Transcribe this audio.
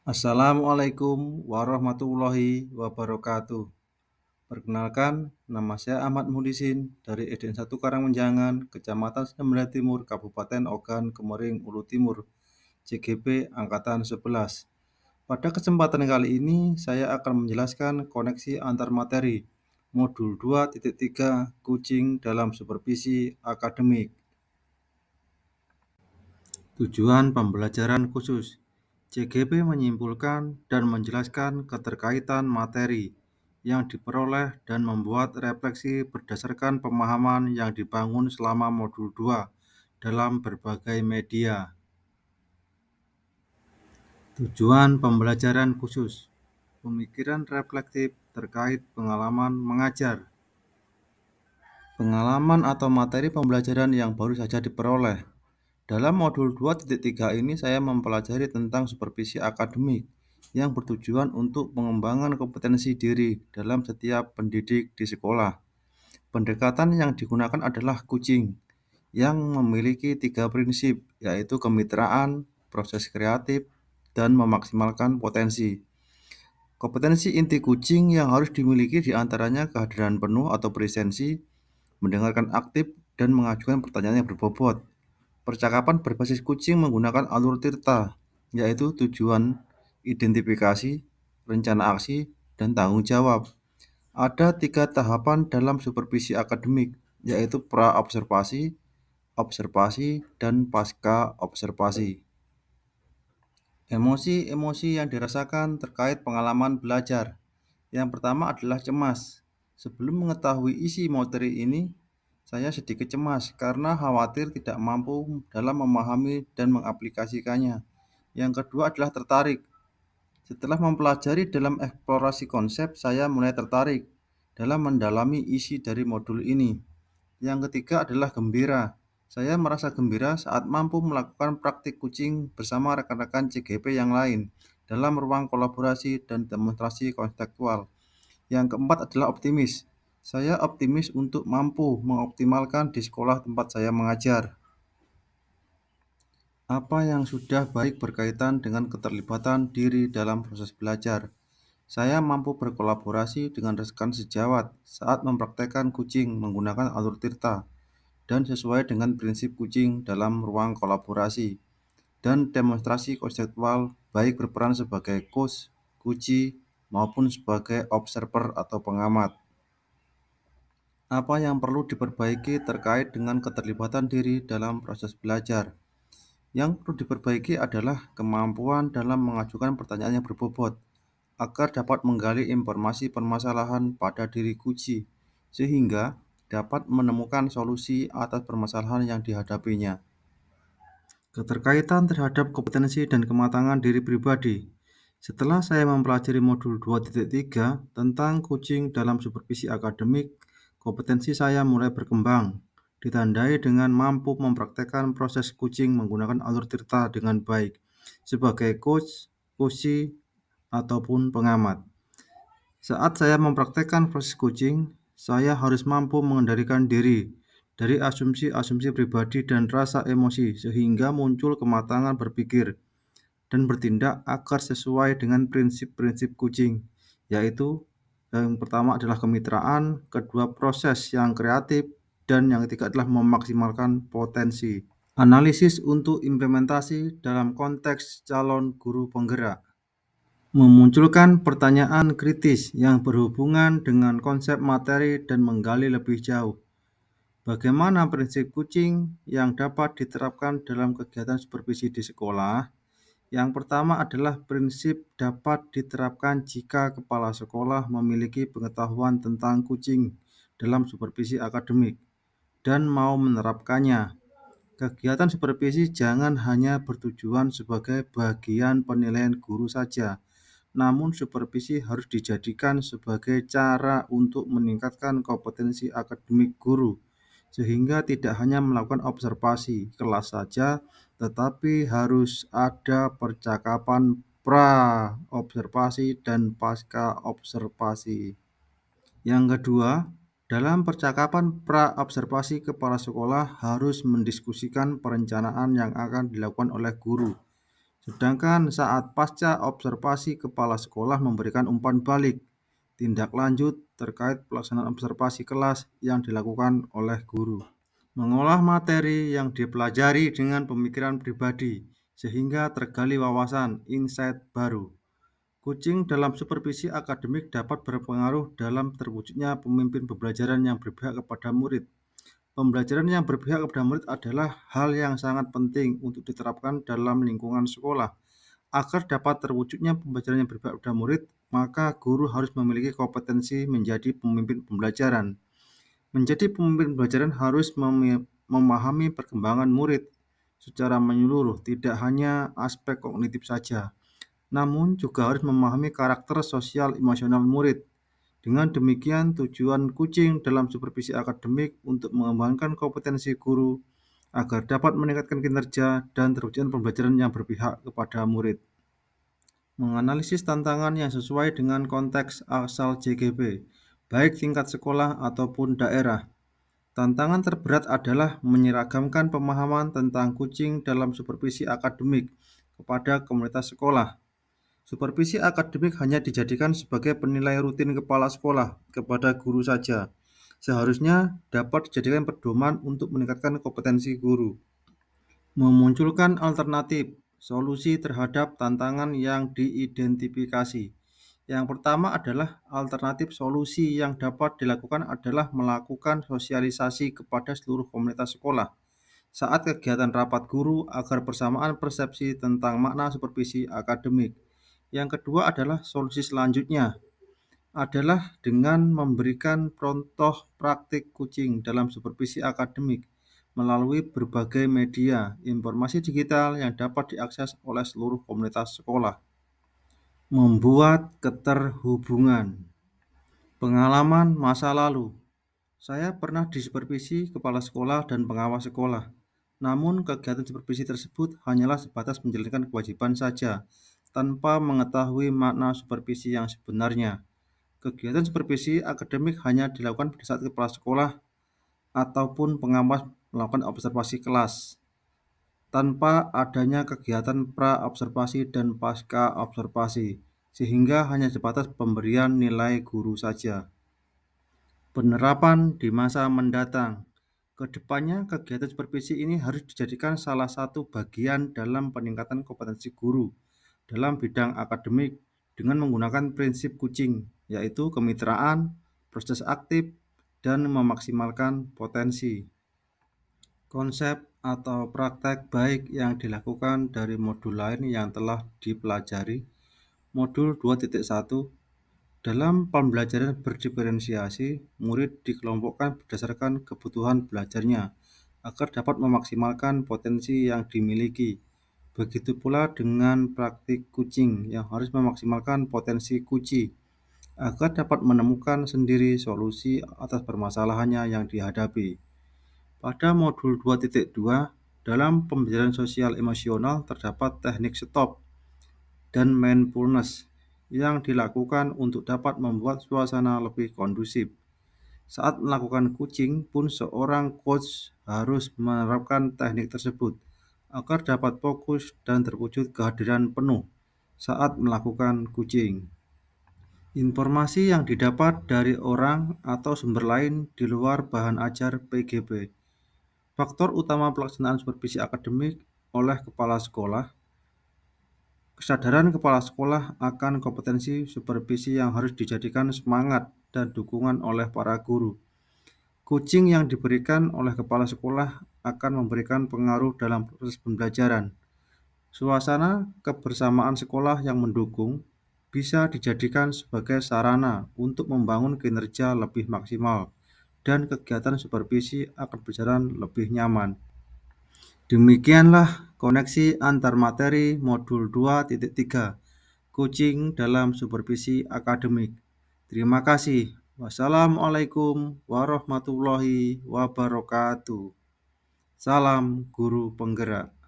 Assalamualaikum warahmatullahi wabarakatuh. Perkenalkan, nama saya Ahmad Muhdisin dari SDN 1 Karangmenjangan, Kecamatan Sembelai Timur, Kabupaten Ogan, Komering, Ulu Timur, CGP Angkatan 11. Pada kesempatan kali ini, saya akan menjelaskan koneksi antar materi Modul 2.3 Kucing dalam Supervisi Akademik. Tujuan pembelajaran khusus. CGP menyimpulkan dan menjelaskan keterkaitan materi yang diperoleh dan membuat refleksi berdasarkan pemahaman yang dibangun selama modul 2 dalam berbagai media. Tujuan pembelajaran khusus. Pemikiran reflektif terkait pengalaman mengajar. Pengalaman atau materi pembelajaran yang baru saja diperoleh. Dalam modul 2.3 ini saya mempelajari tentang supervisi akademik yang bertujuan untuk pengembangan kompetensi diri dalam setiap pendidik di sekolah. Pendekatan yang digunakan adalah kucing yang memiliki 3 prinsip, yaitu kemitraan, proses kreatif, dan memaksimalkan potensi. Kompetensi inti kucing yang harus dimiliki diantaranya kehadiran penuh atau presensi, mendengarkan aktif, dan mengajukan pertanyaan yang berbobot. Percakapan berbasis kucing menggunakan alur Tirta, yaitu tujuan, identifikasi, rencana aksi, dan tanggung jawab. Ada 3 tahapan dalam supervisi akademik, yaitu pra-observasi, observasi, dan pasca observasi. Emosi-emosi yang dirasakan terkait pengalaman belajar. Yang pertama adalah cemas. Sebelum mengetahui isi materi ini, saya sedikit cemas karena khawatir tidak mampu dalam memahami dan mengaplikasikannya. Yang kedua adalah tertarik. Setelah mempelajari dalam eksplorasi konsep, saya mulai tertarik dalam mendalami isi dari modul ini. Yang ketiga adalah gembira. Saya merasa gembira saat mampu melakukan praktik kucing bersama rekan-rekan CGP yang lain dalam ruang kolaborasi dan demonstrasi konseptual. Yang keempat adalah optimis. Saya optimis untuk mampu mengoptimalkan di sekolah tempat saya mengajar. Apa yang sudah baik berkaitan dengan keterlibatan diri dalam proses belajar. Saya mampu berkolaborasi dengan rekan sejawat saat mempraktekkan kucing menggunakan alur Tirta dan sesuai dengan prinsip kucing dalam ruang kolaborasi dan demonstrasi konseptual baik berperan sebagai coach, kunci, maupun sebagai observer atau pengamat. Apa yang perlu diperbaiki terkait dengan keterlibatan diri dalam proses belajar? Yang perlu diperbaiki adalah kemampuan dalam mengajukan pertanyaan yang berbobot agar dapat menggali informasi permasalahan pada diri kunci, sehingga dapat menemukan solusi atas permasalahan yang dihadapinya. Keterkaitan terhadap kompetensi dan kematangan diri pribadi. Setelah saya mempelajari modul 2.3 tentang kucing dalam supervisi akademik, kompetensi saya mulai berkembang, ditandai dengan mampu mempraktekkan proses kucing menggunakan alur Tirta dengan baik sebagai coach, kunci, ataupun pengamat. Saat saya mempraktekkan proses coaching, saya harus mampu mengendalikan diri dari asumsi-asumsi pribadi dan rasa emosi sehingga muncul kematangan berpikir dan bertindak agar sesuai dengan prinsip-prinsip coaching, yaitu yang pertama adalah kemitraan, kedua proses yang kreatif, dan yang ketiga adalah memaksimalkan potensi. Analisis untuk implementasi dalam konteks calon guru penggerak. Memunculkan pertanyaan kritis yang berhubungan dengan konsep materi dan menggali lebih jauh. Bagaimana prinsip kucing yang dapat diterapkan dalam kegiatan supervisi di sekolah? Yang pertama adalah prinsip dapat diterapkan jika kepala sekolah memiliki pengetahuan tentang kucing dalam supervisi akademik dan mau menerapkannya. Kegiatan supervisi jangan hanya bertujuan sebagai bagian penilaian guru saja, namun supervisi harus dijadikan sebagai cara untuk meningkatkan kompetensi akademik guru, sehingga tidak hanya melakukan observasi kelas saja, tetapi harus ada percakapan pra-observasi dan pasca-observasi. Yang kedua, dalam percakapan pra-observasi, kepala sekolah harus mendiskusikan perencanaan yang akan dilakukan oleh guru. Sedangkan saat pasca observasi, kepala sekolah memberikan umpan balik tindak lanjut terkait pelaksanaan observasi kelas yang dilakukan oleh guru. Mengolah materi yang dipelajari dengan pemikiran pribadi sehingga tergali wawasan, insight baru. Coaching dalam supervisi akademik dapat berpengaruh dalam terwujudnya pemimpin pembelajaran yang berpihak kepada murid. Pembelajaran yang berpihak kepada murid adalah hal yang sangat penting untuk diterapkan dalam lingkungan sekolah. Agar dapat terwujudnya pembelajaran yang berpihak kepada murid, maka guru harus memiliki kompetensi menjadi pemimpin pembelajaran. Menjadi pemimpin pembelajaran harus memahami perkembangan murid secara menyeluruh, tidak hanya aspek kognitif saja, namun juga harus memahami karakter sosial emosional murid. Dengan demikian, tujuan coaching dalam supervisi akademik untuk mengembangkan kompetensi guru agar dapat meningkatkan kinerja dan terwujudnya pembelajaran yang berpihak kepada murid. Menganalisis tantangan yang sesuai dengan konteks asal JGB, baik tingkat sekolah ataupun daerah. Tantangan terberat adalah menyeragamkan pemahaman tentang coaching dalam supervisi akademik kepada komunitas sekolah. Supervisi akademik hanya dijadikan sebagai penilai rutin kepala sekolah kepada guru saja. Seharusnya dapat dijadikan pedoman untuk meningkatkan kompetensi guru. Memunculkan alternatif solusi terhadap tantangan yang diidentifikasi. Yang pertama adalah alternatif solusi yang dapat dilakukan adalah melakukan sosialisasi kepada seluruh komunitas sekolah saat kegiatan rapat guru agar persamaan persepsi tentang makna supervisi akademik. Yang kedua adalah solusi selanjutnya adalah dengan memberikan contoh praktik coaching dalam supervisi akademik melalui berbagai media informasi digital yang dapat diakses oleh seluruh komunitas sekolah. Membuat keterhubungan. Pengalaman masa lalu. Saya pernah disupervisi kepala sekolah dan pengawas sekolah. Namun kegiatan supervisi tersebut hanyalah sebatas menjalankan kewajiban saja, tanpa mengetahui makna supervisi yang sebenarnya. Kegiatan supervisi akademik hanya dilakukan pada saat kepala sekolah ataupun pengawas melakukan observasi kelas, tanpa adanya kegiatan pra-observasi dan pasca-observasi, sehingga hanya sebatas pemberian nilai guru saja. Penerapan di masa mendatang. Kedepannya, kegiatan supervisi ini harus dijadikan salah satu bagian dalam peningkatan kompetensi guru dalam bidang akademik dengan menggunakan prinsip coaching, yaitu kemitraan, proses aktif, dan memaksimalkan potensi. Konsep atau praktek baik yang dilakukan dari modul lain yang telah dipelajari. Modul 2.1. Dalam pembelajaran berdiferensiasi, murid dikelompokkan berdasarkan kebutuhan belajarnya agar dapat memaksimalkan potensi yang dimiliki. Begitu pula dengan praktik coaching yang harus memaksimalkan potensi kunci agar dapat menemukan sendiri solusi atas permasalahannya yang dihadapi. Pada modul 2.2, dalam pembelajaran sosial emosional terdapat teknik stop dan mindfulness yang dilakukan untuk dapat membuat suasana lebih kondusif. Saat melakukan coaching pun seorang coach harus menerapkan teknik tersebut agar dapat fokus dan terwujud kehadiran penuh saat melakukan coaching. Informasi yang didapat dari orang atau sumber lain di luar bahan ajar PGB. Faktor utama pelaksanaan supervisi akademik oleh kepala sekolah. Kesadaran kepala sekolah akan kompetensi supervisi yang harus dijadikan semangat dan dukungan oleh para guru. Coaching yang diberikan oleh kepala sekolah akan memberikan pengaruh dalam proses pembelajaran. Suasana kebersamaan sekolah yang mendukung bisa dijadikan sebagai sarana untuk membangun kinerja lebih maksimal dan kegiatan supervisi akan berjalan lebih nyaman. Demikianlah koneksi antar materi modul 2.3 Coaching dalam supervisi akademik. Terima kasih. Wassalamualaikum warahmatullahi wabarakatuh. Salam guru penggerak.